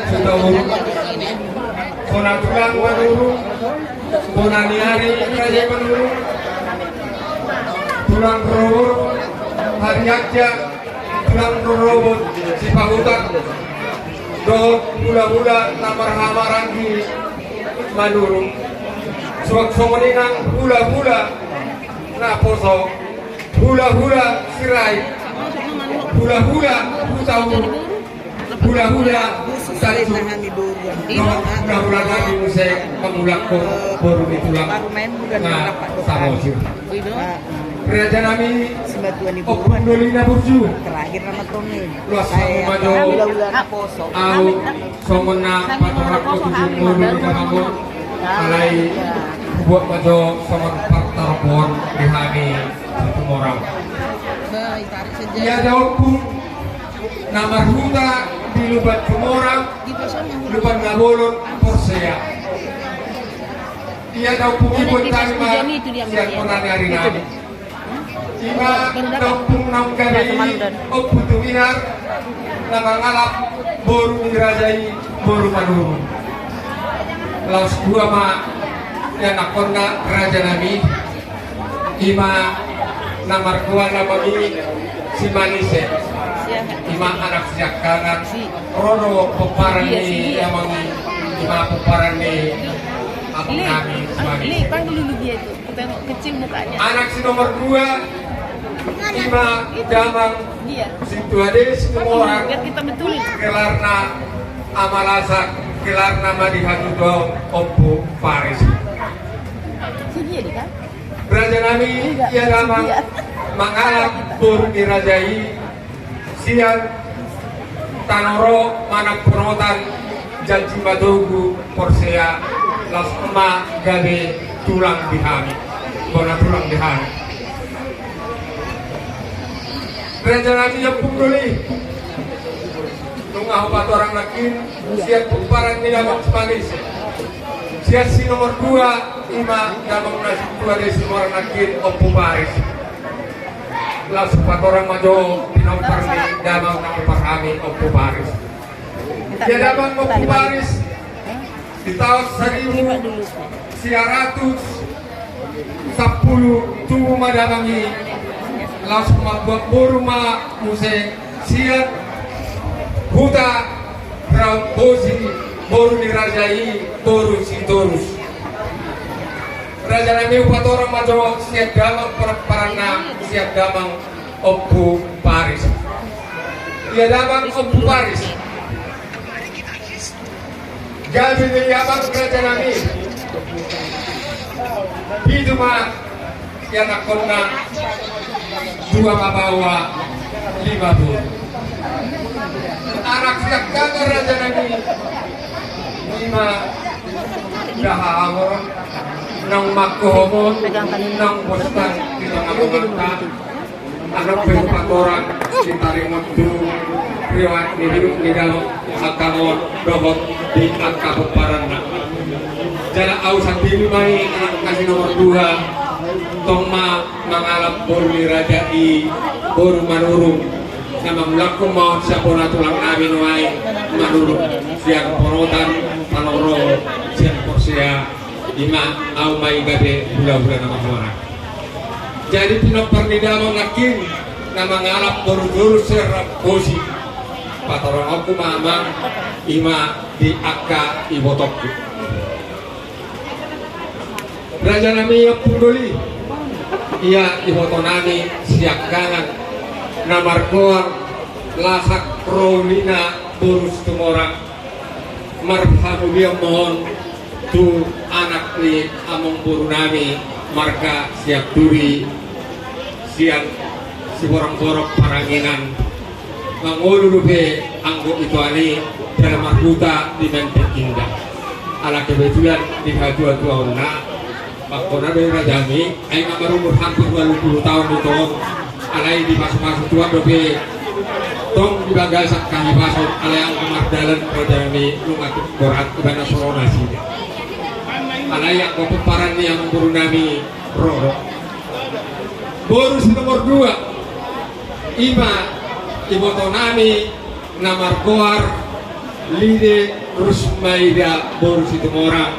setahun kona tulang manuru kona niari raja manuru tulang robot hari aja tulang robot si pahutan do mula-mula namar hamaran di manuru suak somoninang hula-hula na poso hula-hula sirai hula-hula hutahu hula-hula salju hula-hula lagi musik pemulak ko baru ditulang na samosir kerajaan kami Okundolina Burju terakhir nama Tony luas majo au somona patorak ko tujuh mulu di kampung alai buat majo somon partarbon di hani satu orang ia jauh pun nama huta di lubat kemorang lubat ngabolon porsea ia jauh pun ibu tarima siang penani hari nami ima kampung nangkari oputu winar nama ngalap boru dirajai boru manuru laus dua ma yang nakona raja nami ima namar kuan nama ini si manise ima anak sejak kanan rono peparan ni emang ima peparan ni abang kami Li, panggil dulu dia itu. Tengok kecil mukanya. anak si nomor 2 ima damang Dia. situ ada semua orang Biar kita betulin. kelarna amalasak kelarna madihatu do opo Paris Si dia di kan? Raja nami ia damang mangalap pur dirajai sian tanoro manak penotan janji madogu porsea las ema gabe tulang dihami bona tulang dihami Raja nami yang pungdoli nungah opat orang nakin siat pumparan ni damang Spanish siat si nomor 2 ima damang nasi tua desi orang nakin opo Paris las opat orang majo pinompar ni damang nakipahami opo Paris dia damang opo Paris di tahun 1910 tubuh madamangi langsung membuat boruma musik siat huta ramposi boru dirajai boru sintorus raja nami upat orang majo siap damang perparana siap damang opo Paris ia damang opo Paris gabi dari abang kerajaan kami itu mah yang nakona 2 mabawa 5 bun anak siap kagar raja kami 5 dahamor nang makohomon nang bostan di tengah mata anak berempat orang ditarimot dulu riwayat di hidup di dalam akamon dobot di angka peparan jalan ausan diri mai kasih nomor 2 tongma mengalap boru dirajai boru manurung nama melaku mau siapona tulang nabi nuai manurung siang porotan panoro siang porsea ima au mai gabe bula-bula nama orang jadi pinopar di dalam nakin nama ngalap boru-boru serap posi patorong aku mamang ima di akka ibotokku raja nami yang pundoli ia ibotonami siak kanan namar koar lasak rolina burus tumora marhamu dia mohon tu anak ni among buru nami marga siap duri siap si borong-borong paranginan mangulu be anggo itu ani dalam marhuta di Menteng Indah ala kebetulan di hajua-jua ona pakona dari rajami ay umur hampir 20 tahun itu alai di masuk-masuk tua dobe tong di bagal sak kami masuk alai yang kemardalan rajami lungat borat ibana soronasi alai yang kepeparan yang buru nami roh borus nomor 2 ima ibotonami namar goar Lide Rusmaida Boru Situmora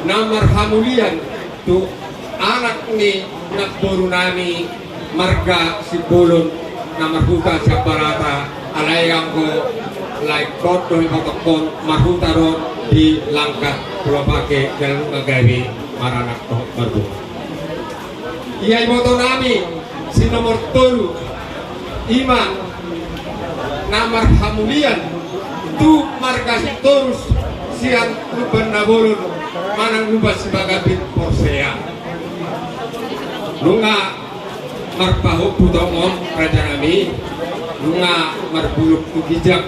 Namar Hamulian tu anak ni nak boru nami marga si Bolon namar huta siaparata alayang ko like koto hipotokon marhuta ron di langkat dua pake dalam ngagawi maranak to margo iya imoto nami si nomor tolu ima namar Hamulian tu marga si Torus siang luban nabolon manang lubas sebagai bit porsea lunga marpahok putongom raja nami lunga marbuluk tugijak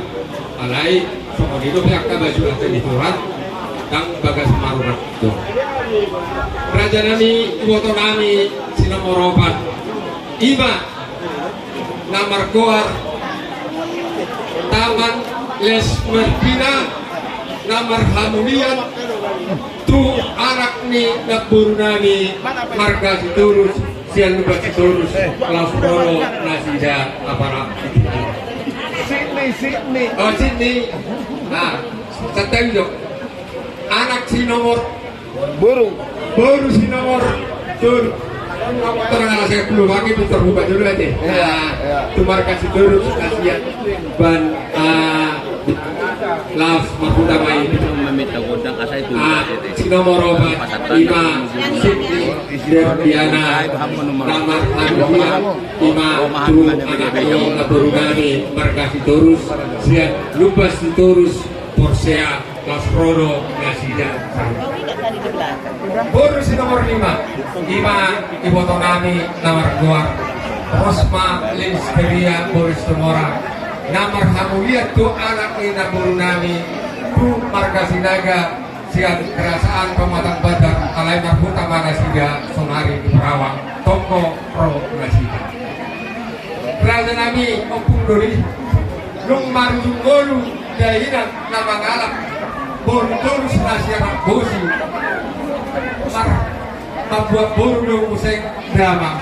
alai somodino pihak baju akan dituran dan bagas marurat itu raja nami iwoto nami sinomoropan ima namar goar taman les merpina namar Hamulian tu anak ni nakburu nami marga si Turus sian lupa si Turus Laus Rono nasida aparat Sydney oh Sydney nah satang jo anak si nomor boru si nomor tur terang anak saya belum lagi putar buka dulu aja nah tu marga si Turus nasian ban Laos Mahuta Mai Sinomoroban Ima Sydney Diana Namar Hamulian Ima Turu Anakno Naburunani Marga Sitorus Sian Lupas Sitorus Porsea Laos Rono Nasida Boru si nomor 5 Ima Ibotonami Namar Goar Rosma Linsperia Boris Tumora Namar Hamulian tu anak ina burunami tu marga sinaga sian kerasaan pematang badar alai marhuta manasiga sonari di Perawang toko pro nasiga kerasa nami opung dori lung marunggolu dahinan nama ngalap borutolus nasianak bosi mar membuat boru useng drama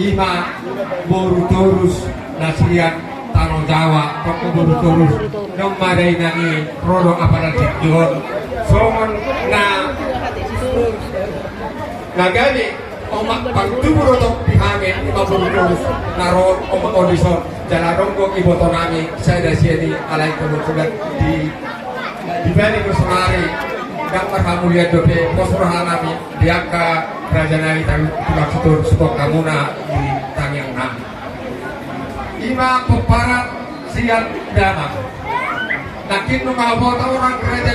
ima borutolus nasian Tanong Jawa toko borutolus nong madai nani rodo aparat jihon somon na nagani omak pagtuburo to pihame ima borutolus naron omak audison jaladong ko iboto nami saya dasiani alai kebetulan di bani kusumari dapat Hamulian dope posrohan nami diangka kerajaan nami tulak sutur sukok kamuna di Tangyang Nam Ima peparat siang dama. Nakin nunggu orang kerajaan